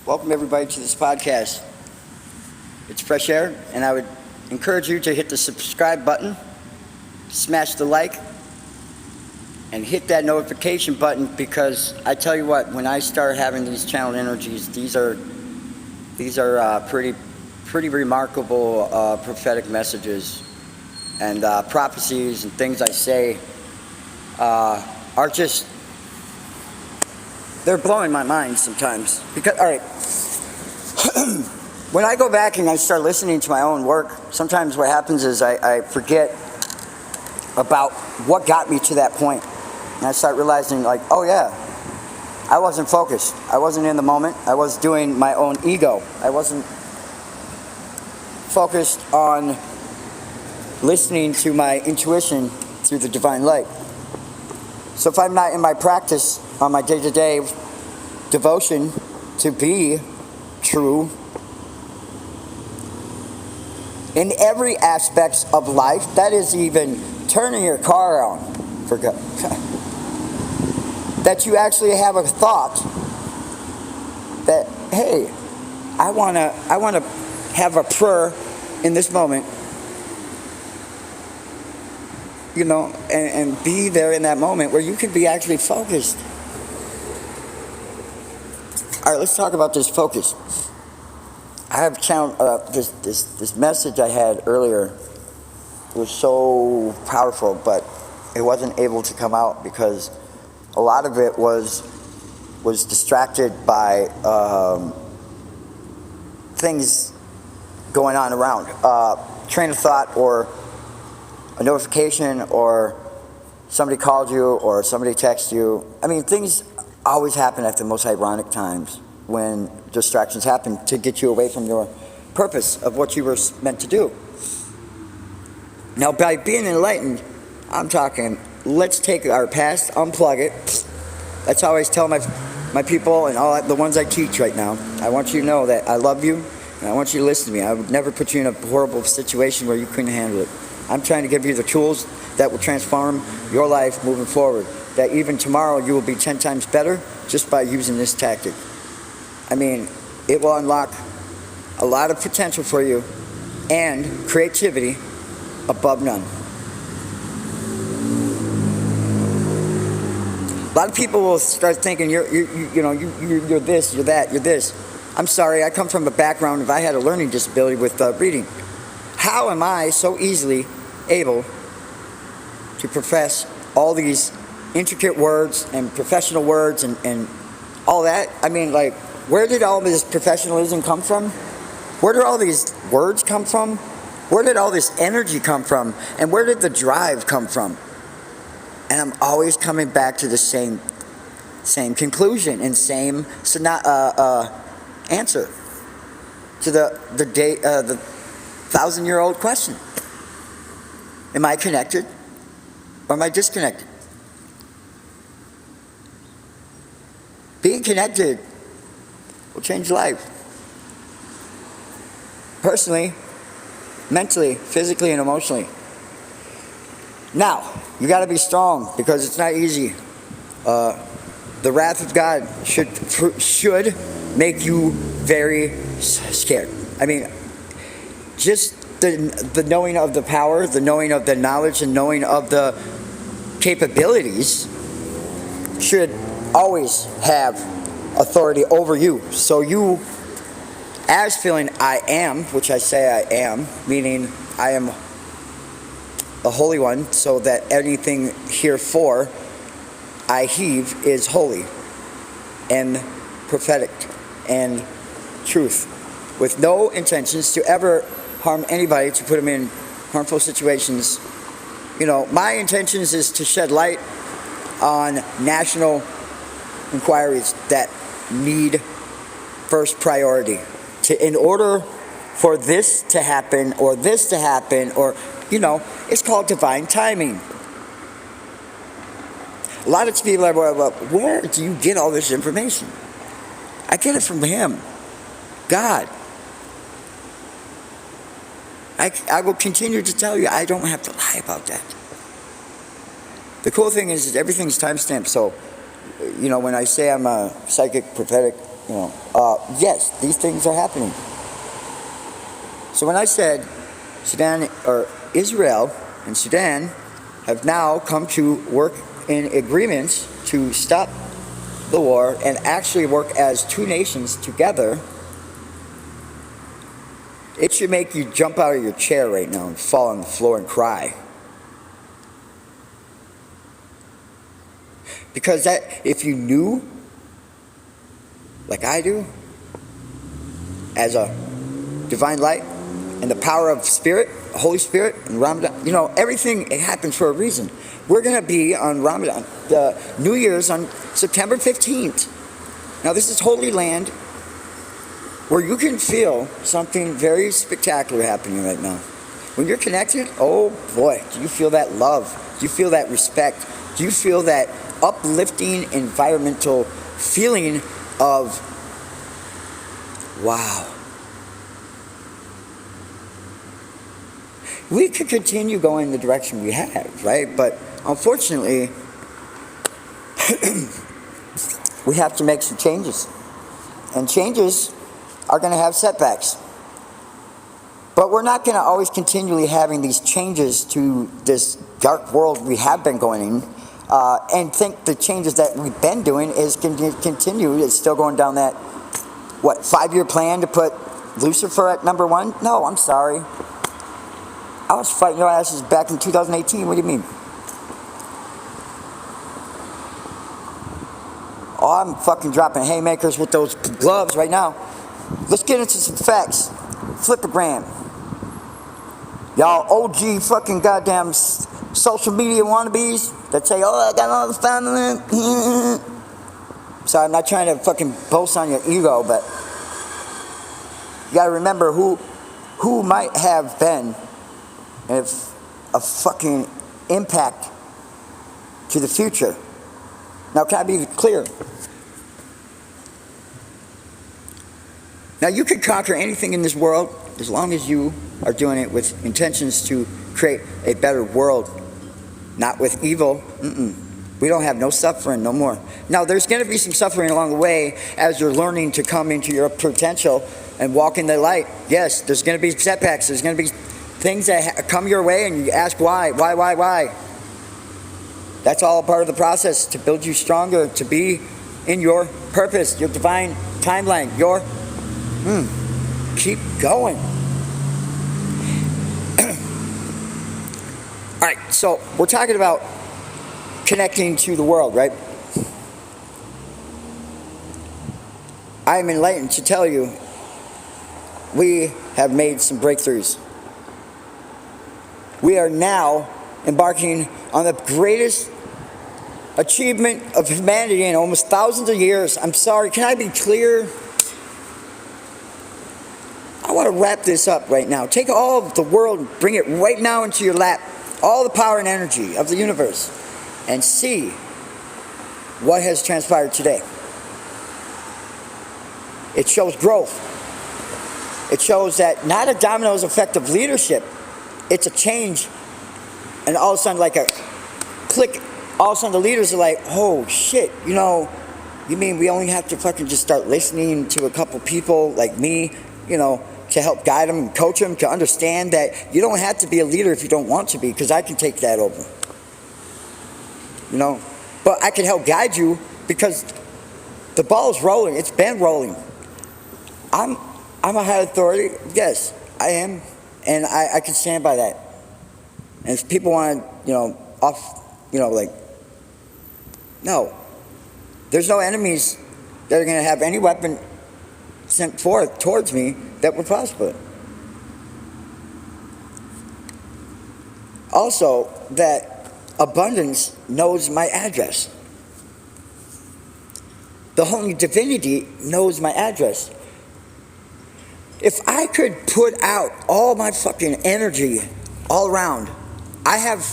Welcome everybody to this podcast. It's Fresh Air, and I would encourage you to hit the subscribe button, smash the like, and hit that notification button, because I tell you what, when I start having these channeled energies, these are pretty remarkable prophetic messages and prophecies and things I say are just, they're blowing my mind sometimes. Because, all right, when I go back and I start listening to my own work, sometimes what happens is I forget about what got me to that point. And I start realizing, like, oh yeah, I wasn't focused. I wasn't in the moment. I was doing my own ego. I wasn't focused on listening to my intuition through the divine light. So if I'm not in my practice on my day-to-day devotion to be true in every aspect of life, that is even turning your car on, for God, that you actually have a thought that, hey, I wanna have a prayer in this moment, you know, and be there in that moment where you can be actually focused. All right, let's talk about this focus. I have channeled this message I had earlier was so powerful, but it wasn't able to come out because a lot of it was distracted by things going on around, train of thought, or a notification, or somebody called you, or somebody texted you. I mean, things always happen at the most ironic times when distractions happen to get you away from your purpose of what you were meant to do. Now, by being enlightened, I'm talking, let's take our past, unplug it. That's how I always tell my people and all the ones I teach right now. I want you to know that I love you, and I want you to listen to me. I would never put you in a horrible situation where you couldn't handle it. I'm trying to give you the tools that will transform your life moving forward. That even tomorrow you will be 10 times better just by using this tactic. I mean, it will unlock a lot of potential for you and creativity above none. A lot of people will start thinking you're this, you're that, you're this. I'm sorry, I come from a background of I had a learning disability with reading. How am I so easily able to profess all these intricate words and professional words and all that? I mean, like, where did all this professionalism come from? Where did all these words come from? Where did all this energy come from? And where did the drive come from? And I'm always coming back to the same conclusion and same answer to the 1,000-year-old question. Am I connected or am I disconnected? Being connected will change life. Personally, mentally, physically, and emotionally. Now, you got to be strong because it's not easy. The wrath of God should make you very scared. I mean, just the knowing of the power, the knowing of the knowledge, and knowing of the capabilities should always have authority over you. So you, as feeling I am, which I say I am, meaning I am a holy one, so that anything herefore I heave is holy and prophetic and truth, with no intentions to ever harm anybody, to put them in harmful situations. You know, my intentions is to shed light on national inquiries that need first priority. In order for this to happen, or this to happen, or, you know, it's called divine timing. A lot of people are, well, where do you get all this information? I get it from Him, God. I will continue to tell you, I don't have to lie about that. The cool thing is everything's timestamped. So, you know, when I say I'm a psychic, prophetic, Yes, these things are happening. So when I said Sudan or Israel and Sudan have now come to work in agreements to stop the war and actually work as two nations together, it should make you jump out of your chair right now and fall on the floor and cry. Because that, if you knew, like I do, as a divine light and the power of Spirit, Holy Spirit, and Ramadan, everything, it happens for a reason. We're going to be on Ramadan, the New Year's on September 15th. Now this is Holy Land, where you can feel something very spectacular happening right now. When you're connected, oh boy, do you feel that love? Do you feel that respect? Do you feel that uplifting environmental feeling of, wow. We could continue going the direction we have, right? But unfortunately, we have to make some changes. And changes are going to have setbacks. But we're not going to always continually having these changes to this dark world we have been going in, and think the changes that we've been doing is going to continue. It's still going down that, 5-year plan to put Lucifer at number 1? No, I'm sorry. I was fighting your asses back in 2018. What do you mean? Oh, I'm fucking dropping haymakers with those gloves right now. Let's get into some facts. Flipagram. Y'all OG fucking goddamn social media wannabes that say, oh, I got all the family. Sorry, I'm not trying to fucking boast on your ego, but you gotta remember who might have been if a fucking impact to the future. Now, can I be clear? Now, you can conquer anything in this world as long as you are doing it with intentions to create a better world, not with evil. We don't have no suffering no more. Now, there's going to be some suffering along the way as you're learning to come into your potential and walk in the light. Yes, there's going to be setbacks. There's going to be things that come your way and you ask why. That's all a part of the process to build you stronger, to be in your purpose, your divine timeline, your keep going. All right, so we're talking about connecting to the world, right? I am enlightened to tell you we have made some breakthroughs. We are now embarking on the greatest achievement of humanity in almost thousands of years. I'm sorry, can I be clear? I want to wrap this up right now. Take all of the world and bring it right now into your lap. All the power and energy of the universe. And see what has transpired today. It shows growth. It shows that not a dominoes effect of leadership. It's a change. And all of a sudden, like a click, all of a sudden the leaders are like, oh shit, you mean we only have to fucking just start listening to a couple people like me, to help guide them and coach them to understand that you don't have to be a leader if you don't want to be, because I can take that over. But I can help guide you because the ball's rolling. It's been rolling. I'm a high authority. Yes, I am. And I can stand by that. And if people want to, no. There's no enemies that are going to have any weapon sent forth towards me that would prosper. Also, that abundance knows my address. The Holy Divinity knows my address. If I could put out all my fucking energy all around, I have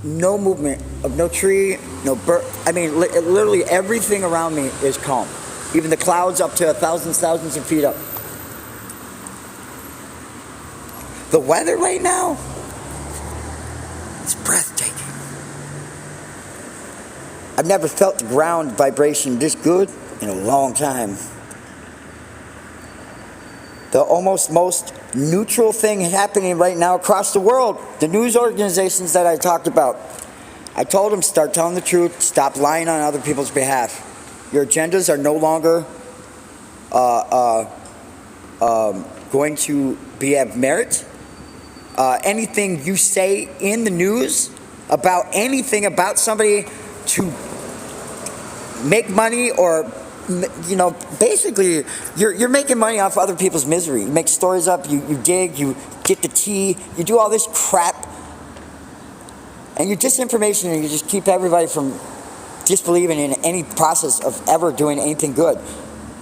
no movement of no tree, no bird. I mean, literally everything around me is calm. Even the clouds up to thousands of feet up. The weather right now, it's breathtaking. I've never felt the ground vibration this good in a long time. the almost most neutral thing happening right now across the world. The news organizations that I talked about. I told them, start telling the truth, stop lying on other people's behalf. Your agendas are no longer going to be of merit. Anything you say in the news about anything about somebody to make money, or basically you're making money off other people's misery. You make stories up, you dig, you get the tea, you do all this crap, and you disinformation, and you just keep everybody from disbelieving in any process of ever doing anything good.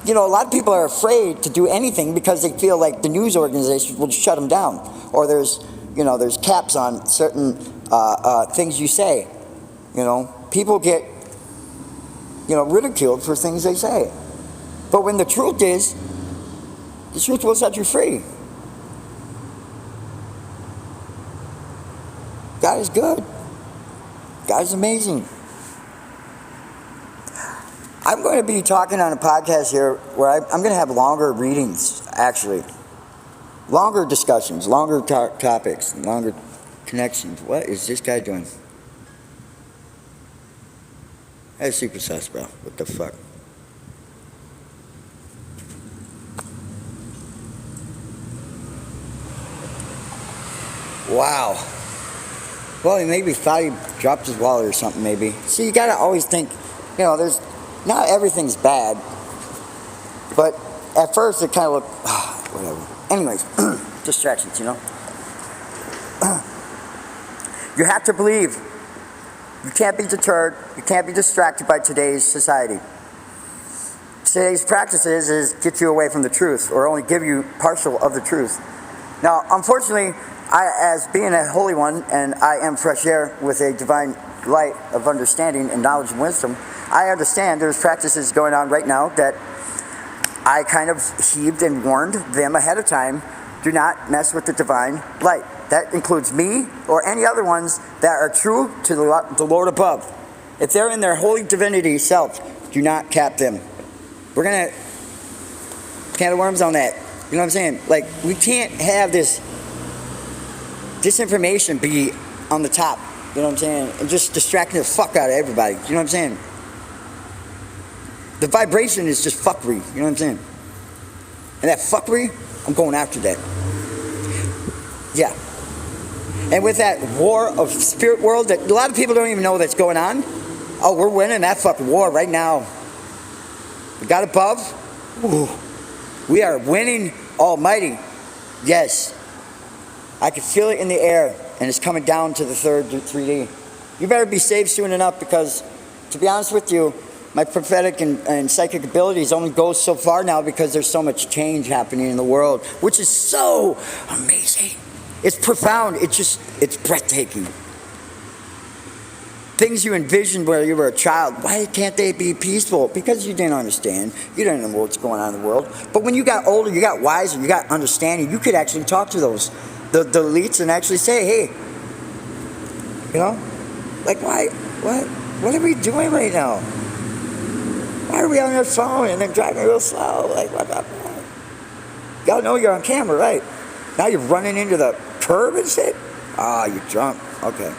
A lot of people are afraid to do anything because they feel like the news organizations will shut them down, or there's caps on certain things you say. People get ridiculed for things they say. But when the truth will set you free. God is good. God is amazing. I'm going to be talking on a podcast here where I'm going to have longer readings, actually. Longer discussions, longer topics, longer connections. What is this guy doing? That's super sus, bro. What the fuck? Wow. Well, he maybe thought he dropped his wallet or something, maybe. See, you gotta always think, there's, not everything's bad. But at first it kind of looked, whatever. Anyways, distractions, You have to believe. You can't be deterred. You can't be distracted by today's society. Today's practices is get you away from the truth, or only give you partial of the truth. Now, unfortunately, I, as being a holy one, and I am fresh air with a divine light of understanding and knowledge and wisdom, I understand there's practices going on right now that I kind of heaved and warned them ahead of time. Do not mess with the divine light. That includes me or any other ones that are true to the Lord above. If they're in their holy divinity self, do not cap them. We're going to can of worms on that. You know what I'm saying? Like, we can't have this disinformation be on the top. You know what I'm saying? And just distracting the fuck out of everybody. You know what I'm saying? The vibration is just fuckery. You know what I'm saying? And that fuckery, I'm going after that. Yeah. And with that war of spirit world that a lot of people don't even know that's going on. Oh, we're winning that fucking war right now. The God above, ooh, we are winning almighty. Yes. I can feel it in the air, and it's coming down to the third 3D. You better be saved soon enough, because, to be honest with you, my prophetic and psychic abilities only go so far now because there's so much change happening in the world, which is so amazing. It's profound. It's breathtaking. Things you envisioned when you were a child, why can't they be peaceful? Because you didn't understand. You didn't know what's going on in the world. But when you got older, you got wiser, you got understanding, you could actually talk to the elites and actually say, hey, like, what are we doing right now? Why are we on our phone and then driving real slow? Like, what the fuck? Y'all know you're on camera, right? Now you're running into the curb and shit? Ah, you're drunk. Okay.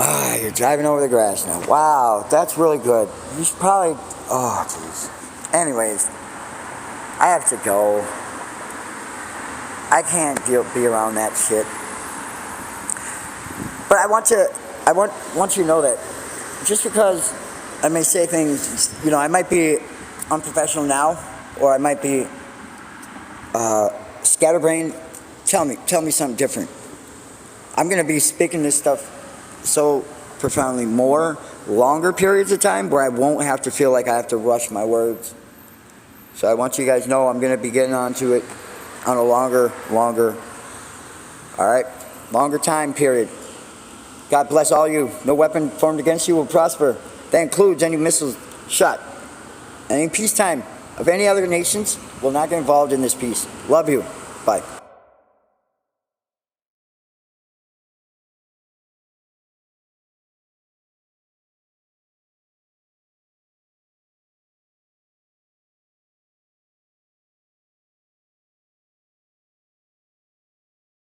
Ah, you're driving over the grass now. Wow, that's really good. You should probably... Oh, jeez. Anyways, I have to go. I can't be around that shit. But I want you to know that just because I may say things, I might be unprofessional now, or I might be scatterbrained. Tell me something different. I'm going to be speaking this stuff so profoundly longer periods of time where I won't have to feel like I have to rush my words. So I want you guys to know I'm going to be getting onto it on a longer, longer time period. God bless all you. No weapon formed against you will prosper. That includes any missiles shot. Any peacetime of any other nations will not get involved in this peace. Love you. Bye.